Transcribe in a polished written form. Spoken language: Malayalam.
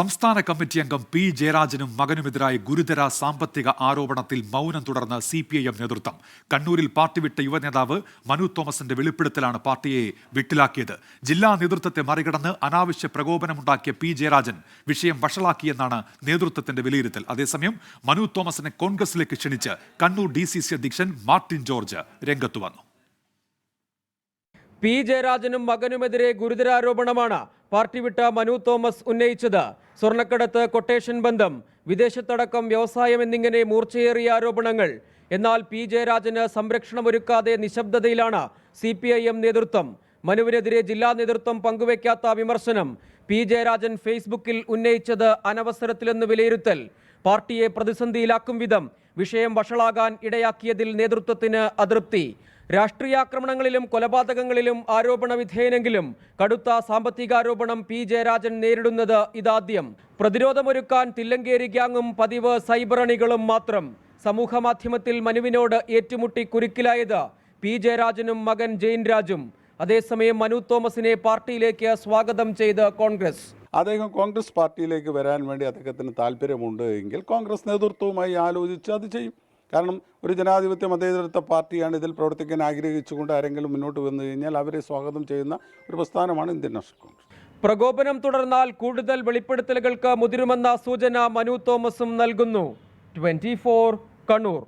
സംസ്ഥാന കമ്മിറ്റി അംഗം പി ജയരാജനും മകനുമെതിരായ ഗുരുതര സാമ്പത്തിക ആരോപണത്തിൽ മൗനം തുടർന്ന് CPIM നേതൃത്വം. കണ്ണൂരിൽ പാർട്ടി വിട്ട യുവനേതാവ് മനു തോമസിന്റെ വെളിപ്പെടുത്തലാണ് പാർട്ടിയെ വിട്ടിലാക്കിയത്. ജില്ലാ നേതൃത്വത്തെ മറികടന്ന് അനാവശ്യ പ്രകോപനമുണ്ടാക്കിയ പി ജയരാജൻ വിഷയം വഷളാക്കിയെന്നാണ് നേതൃത്വത്തിന്റെ വിലയിരുത്തൽ. അതേസമയം മനു തോമസിനെ കോൺഗ്രസിലേക്ക് ക്ഷണിച്ച് കണ്ണൂർ DCC അധ്യക്ഷൻ മാർട്ടിൻ ജോർജ് രംഗത്തു വന്നു. പി ജയരാജനും മകനുമെതിരെ ഗുരുതരാരോപണമാണ് പാർട്ടി വിട്ട മനു തോമസ് ഉന്നയിച്ചത്. സ്വർണ്ണക്കടത്ത്, കൊട്ടേഷൻ ബന്ധം, വിദേശത്തടക്കം വ്യവസായം എന്നിങ്ങനെ മൂർച്ചയേറിയ ആരോപണങ്ങൾ. എന്നാൽ പി ജയരാജന് സംരക്ഷണമൊരുക്കാതെ നിശബ്ദതയിലാണ് CPIM നേതൃത്വം. മനുവിനെതിരെ ജില്ലാ നേതൃത്വം പങ്കുവയ്ക്കാത്ത വിമർശനം പി ജയരാജൻ ഫേസ്ബുക്കിൽ ഉന്നയിച്ചത് അനവസരത്തിലെന്ന് വിലയിരുത്തൽ. പാർട്ടിയെ പ്രതിസന്ധിയിലാക്കും വിധം വിഷയം വഷളാകാൻ ഇടയാക്കിയതിൽ നേതൃത്വത്തിന് അതൃപ്തി. രാഷ്ട്രീയാക്രമണങ്ങളിലും കൊലപാതകങ്ങളിലും ആരോപണ വിധേയനെങ്കിലും കടുത്ത സാമ്പത്തികാരോപണം പി ജയരാജൻ നേരിടുന്നത് ഇതാദ്യം. പ്രതിരോധമൊരുക്കാൻ തില്ലങ്കേരി ഗ്യാങ്ങും പതിവ് സൈബർ അണികളും മാത്രം. സമൂഹമാധ്യമത്തിൽ മനുവിനോട് ഏറ്റുമുട്ടി കുരുക്കിലായത് പി ജയരാജനും മകൻ ജെയിൻ രാജും. അതേസമയം മനു തോമസിനെ പാർട്ടിയിലേക്ക് സ്വാഗതം ചെയ്ത് കോൺഗ്രസ്. അദ്ദേഹം കോൺഗ്രസ് പാർട്ടിയിലേക്ക് വരാൻ വേണ്ടി അദ്ദേഹത്തിന് താല്പര്യമുണ്ട് എങ്കിൽ കോൺഗ്രസ് നേതൃത്വവുമായി ആലോചിച്ച് അത് ചെയ്യും. കാരണം ഒരു ജനാധിപത്യ മതേതരത്വ പാർട്ടിയാണ്. ഇതിൽ പ്രവർത്തിക്കാൻ ആഗ്രഹിച്ചുകൊണ്ട് ആരെങ്കിലും മുന്നോട്ട് വന്നു കഴിഞ്ഞാൽ അവരെ സ്വാഗതം ചെയ്യുന്ന ഒരു പ്രസ്ഥാനമാണ് ഇന്ത്യൻ നാഷണൽ കോൺഗ്രസ്. പ്രകോപനം തുടർന്നാൽ കൂടുതൽ വെളിപ്പെടുത്തലുകൾക്ക് മുതിരുമെന്ന സൂചന മനു തോമസും നൽകുന്നു. 24 കണ്ണൂർ.